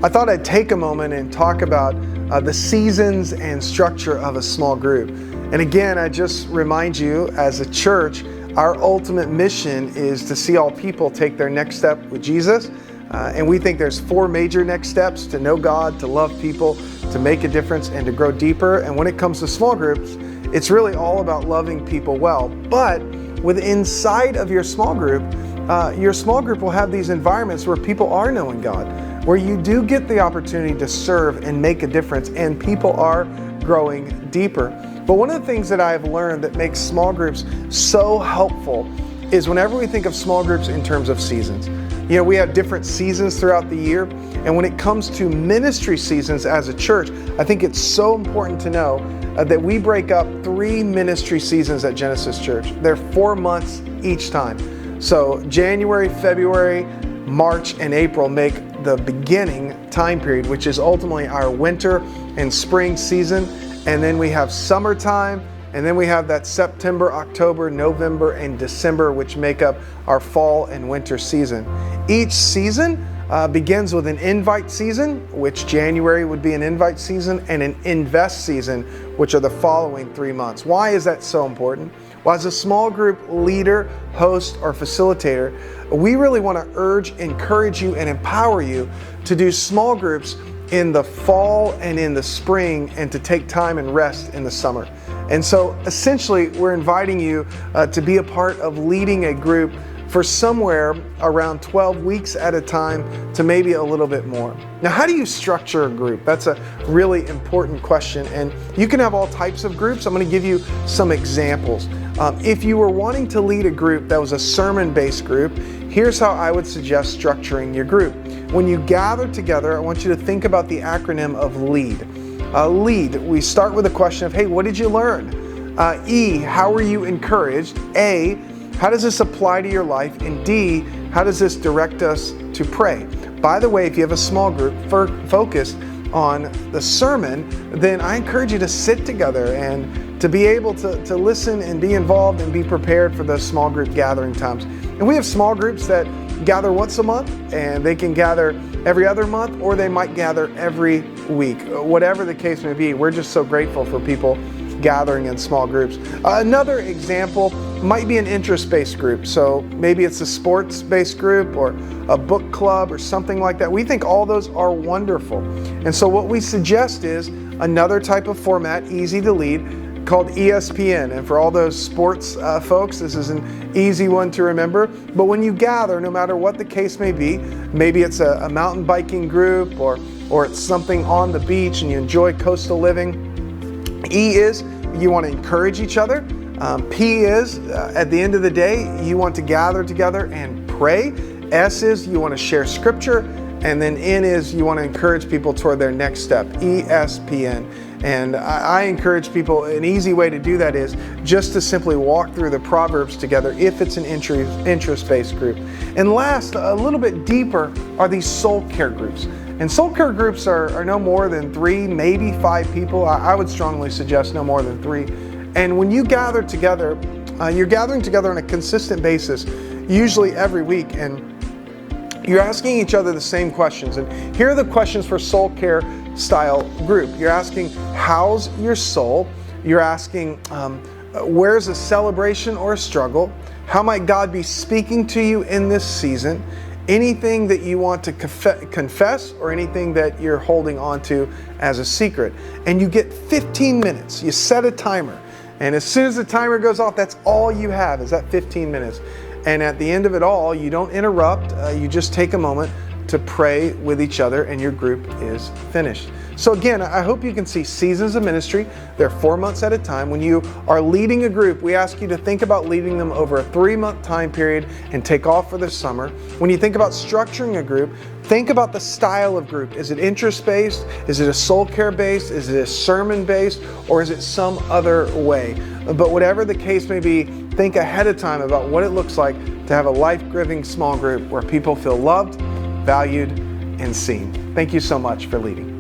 I thought I'd take a moment and talk about the seasons and structure of a small group. And again, I just remind you, as a church, our ultimate mission is to see all people take their next step with Jesus. And we think there's 4 major next steps: to know God, to love people, to make a difference, and to grow deeper. And when it comes to small groups, it's really all about loving people well. But inside of your small group will have these environments where people are knowing God, where you do get the opportunity to serve and make a difference, and people are growing deeper. But one of the things that I've learned that makes small groups so helpful is whenever we think of small groups in terms of seasons. You know, we have different seasons throughout the year, and when it comes to ministry seasons as a church, I think it's so important to know that we break up 3 ministry seasons at Genesis Church. They're 4 months each time. So January, February, March, and April make the beginning time period, which is ultimately our winter and spring season. And then we have summertime, and then we have that September, October, November, and December, which make up our fall and winter season. Each season begins with an invite season, which January would be an invite season, and an invest season, which are the following 3 months. Why is that so important? Well, as a small group leader, host, or facilitator, we really want to urge, encourage you, and empower you to do small groups in the fall and in the spring, and to take time and rest in the summer. And so essentially, we're inviting you to be a part of leading a group for somewhere around 12 weeks at a time to maybe a little bit more. Now, how do you structure a group? That's a really important question, and you can have all types of groups. I'm going to give you some examples. If you were wanting to lead a group that was a sermon-based group, here's how I would suggest structuring your group. When you gather together, I want you to think about the acronym of LEAD. LEAD, we start with a question of, hey, what did you learn? E, how were you encouraged? A, how does this apply to your life? And D, how does this direct us to pray? By the way, if you have a small group focused on the sermon, then I encourage you to sit together and to be able to listen and be involved and be prepared for those small group gathering times. And we have small groups that gather once a month, and they can gather every other month, or they might gather every week. Whatever the case may be, we're just so grateful for people gathering in small groups. Another example might be an interest-based group. So maybe it's a sports-based group or a book club or something like that. We think all those are wonderful. And so what we suggest is another type of format, easy to lead, called ESPN. And for all those sports folks, this is an easy one to remember. But when you gather, no matter what the case may be, maybe it's a mountain biking group or it's something on the beach and you enjoy coastal living. E is you want to encourage each other. P is at the end of the day, you want to gather together and pray. S is you want to share scripture. And then N is you want to encourage people toward their next step, ESPN. And I encourage people, an easy way to do that is just to simply walk through the Proverbs together if it's an interest-based group. And last, a little bit deeper, are these soul care groups. And soul care groups are no more than 3, maybe 5 people. I would strongly suggest no more than 3. And when you gather together, you're gathering together on a consistent basis, usually every week, and you're asking each other the same questions. And here are the questions for soul care style group. You're asking, how's your soul? You're asking, where's a celebration or a struggle? How might God be speaking to you in this season? Anything that you want to confess or anything that you're holding on to as a secret. And you get 15 minutes. You set a timer. And as soon as the timer goes off, that's all you have is that 15 minutes. And at the end of it all, you don't interrupt. You just take a moment to pray with each other and your group is finished. So again, I hope you can see seasons of ministry. They're 4 months at a time. When you are leading a group, we ask you to think about leading them over a 3-month time period and take off for the summer. When you think about structuring a group, think about the style of group. Is it interest-based? Is it a soul care-based? Is it a sermon-based? Or is it some other way? But whatever the case may be, think ahead of time about what it looks like to have a life-giving small group where people feel loved, valued, and seen. Thank you so much for leading.